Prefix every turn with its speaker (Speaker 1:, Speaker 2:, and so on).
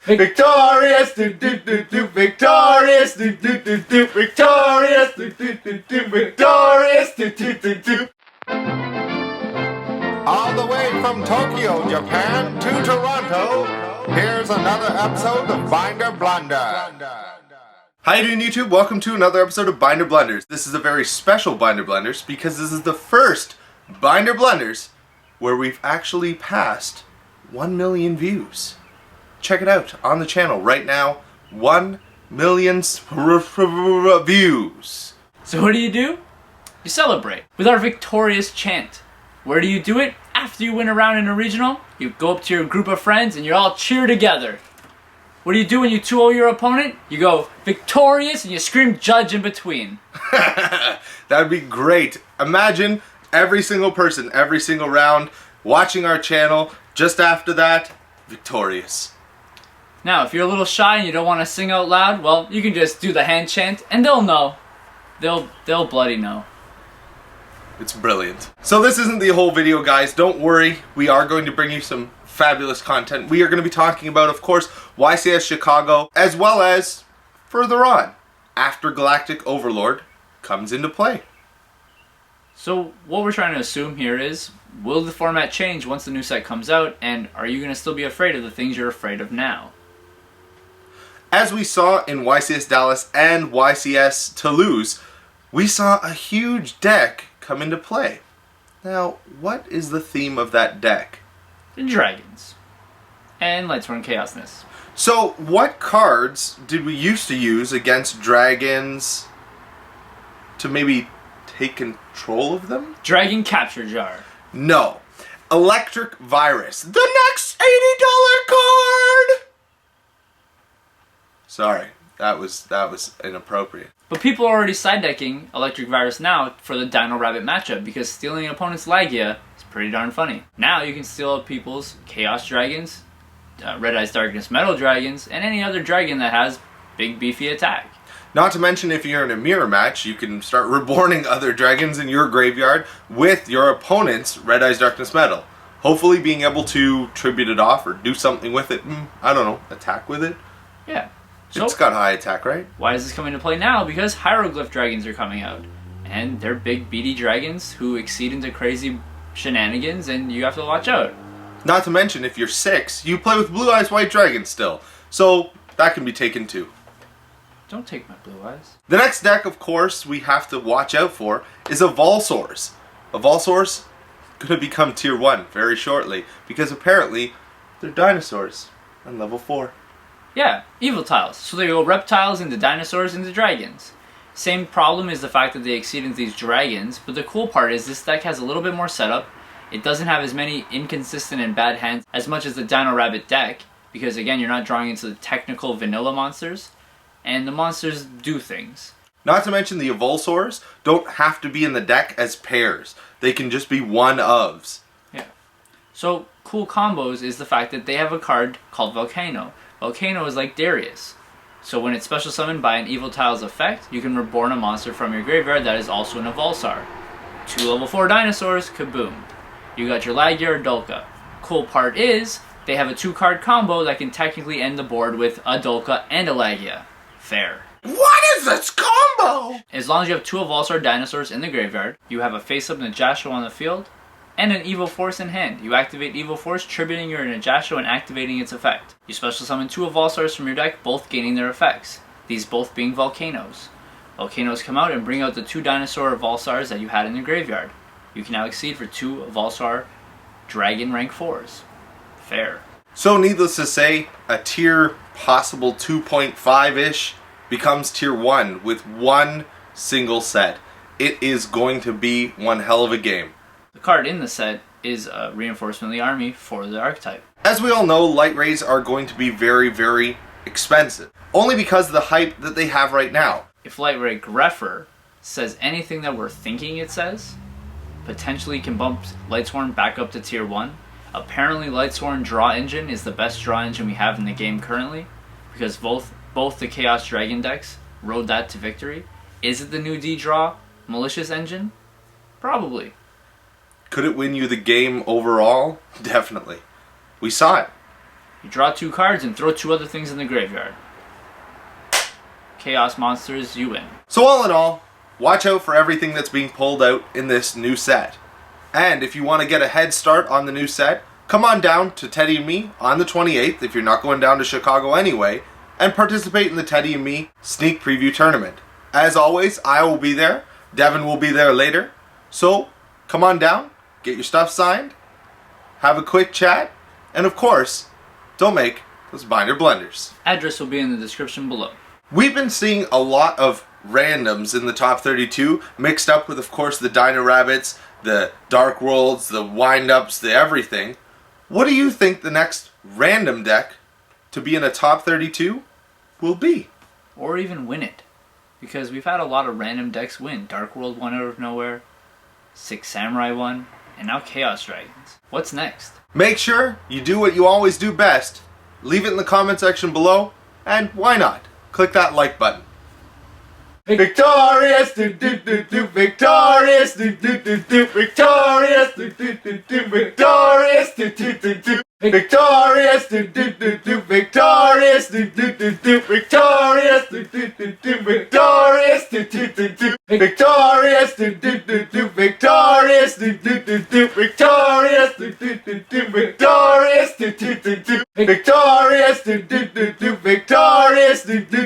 Speaker 1: Victorious, do do do do, victorious, do do do do, victorious, do do do do, victorious, do do do do.
Speaker 2: All the way from Tokyo, Japan to Toronto, here's another episode of Binder Blunder.
Speaker 1: How you doing, YouTube? Welcome to another episode of Binder Blunders. This is a very special Binder Blunders because this is the first Binder Blunders where we've actually passed 1 million views. Check it out on the channel right now. 1 million views.
Speaker 3: So what do? You celebrate with our victorious chant. Where do you do it? After you win a round in a regional, you go up to your group of friends and you all cheer together. What do you do when you 2-0 your opponent? You go victorious and you scream judge in between.
Speaker 1: That'd be great. Imagine every single person, every single round, watching our channel. Just after that, victorious.
Speaker 3: Now, if you're a little shy and you don't want to sing out loud, well, you can just do the hand chant and they'll know. They'll bloody know.
Speaker 1: It's brilliant. So this isn't the whole video, guys. Don't worry. We are going to bring you some fabulous content. We are going to be talking about, of course, YCS Chicago, as well as further on, after Galactic Overlord comes into play.
Speaker 3: So what we're trying to assume here is, will the format change once the new set comes out, and are you going to still be afraid of the things you're afraid of now?
Speaker 1: As we saw in YCS Dallas and YCS Toulouse, we saw a huge deck come into play. Now, what is the theme of that deck?
Speaker 3: The dragons. And Lightsworn Chaosness.
Speaker 1: So, what cards did we used to use against dragons to maybe take control of them?
Speaker 3: Dragon Capture Jar.
Speaker 1: No. Electric Virus. The next $80 card! Sorry, that was inappropriate.
Speaker 3: But people are already side decking Electric Virus now for the Dino Rabbit matchup because stealing an opponent's Lagia is pretty darn funny. Now you can steal people's Chaos Dragons, Red Eyes Darkness Metal Dragons, and any other dragon that has big beefy attack.
Speaker 1: Not to mention, if you're in a mirror match, you can start reborning other dragons in your graveyard with your opponent's Red Eyes Darkness Metal. Hopefully being able to tribute it off or do something with it. I don't know, attack with it?
Speaker 3: Yeah. So,
Speaker 1: it's got high attack, right?
Speaker 3: Why does this come into play now? Because Hieroglyph Dragons are coming out. And they're big beady dragons who exceed into crazy shenanigans, and you have to watch out.
Speaker 1: Not to mention, if you're 6, you play with Blue Eyes White Dragons still. So, that can be taken too.
Speaker 3: Don't take my blue eyes.
Speaker 1: The next deck, of course, we have to watch out for is a Volsaur's. A Volsaur's going to become tier 1 very shortly, because apparently they're dinosaurs on level 4.
Speaker 3: Yeah, evil tiles. So they go reptiles into dinosaurs into dragons. Same problem is the fact that they exceed into these dragons, but the cool part is this deck has a little bit more setup. It doesn't have as many inconsistent and bad hands as much as the Dino Rabbit deck, because again, you're not drawing into the technical vanilla monsters, and the monsters do things.
Speaker 1: Not to mention the Volsaurs don't have to be in the deck as pairs. They can just be one-ofs.
Speaker 3: Yeah. So, cool combos is the fact that they have a card called Volcano. Volcano is like Darius. So when it's special summoned by an evil tile's effect, you can reborn a monster from your graveyard that is also in a Volsar. 2 level 4 dinosaurs, kaboom. You got your Lagia or Dolka. Cool part is, they have a 2-card combo that can technically end the board with a Dolka and a Lagia. Fair.
Speaker 1: What is this combo?
Speaker 3: As long as you have 2 Volsar dinosaurs in the graveyard, you have a face-up Najasho on the field, and an Evil Force in hand. You activate Evil Force, tributing your Najasho and activating its effect. You special summon 2 Volsars from your deck, both gaining their effects. These both being Volcanoes. Volcanoes come out and bring out the 2 dinosaur Volsars that you had in your graveyard. You can now exceed for 2 Volsar Dragon rank 4s. Fair.
Speaker 1: So needless to say, a tier possible 2.5-ish becomes tier 1 with one single set. It is going to be one hell of a game.
Speaker 3: The card in the set is a reinforcement of the army for the archetype.
Speaker 1: As we all know, light rays are going to be very, very expensive. Only because of the hype that they have right now.
Speaker 3: If Light Ray Greffer says anything that we're thinking it says, potentially can bump Lightsworn back up to tier 1. Apparently Lightsworn Draw Engine is the best draw engine we have in the game currently, because both the Chaos Dragon decks rode that to victory. Is it the new D-Draw Malicious Engine? Probably.
Speaker 1: Could it win you the game overall? Definitely. We saw it.
Speaker 3: You draw 2 cards and throw 2 other things in the graveyard. Chaos monsters, you win.
Speaker 1: So all in all, watch out for everything that's being pulled out in this new set. And if you want to get a head start on the new set, come on down to Teddy and Me on the 28th if you're not going down to Chicago anyway, and participate in the Teddy and Me sneak preview tournament. As always, I will be there. Devin will be there later. So come on down, get your stuff signed, have a quick chat, and of course, don't make those binder blunders.
Speaker 3: Address will be in the description below.
Speaker 1: We've been seeing a lot of randoms in the top 32, mixed up with, of course, the Dino Rabbits, the Dark Worlds, the Wind-Ups, the everything. What do you think the next random deck to be in a top 32 will be?
Speaker 3: Or even win it. Because we've had a lot of random decks win. Dark World won out of nowhere, Six Samurai won, and now Chaos Dragons. What's next?
Speaker 1: Make sure you do what you always do best. Leave it in the comment section below, and why not? Click that like button. Victorious, do do do do, victorious, do do do do, victorious, do do do do, victorious, do do do do, victorious, do do do do, victorious, do do do do, victorious, do do do do, victorious, do do do do, victorious, do do do do, victorious, do do do do, victorious, do do do do, victorious, do do do do, victorious, do do do do, victorious, do do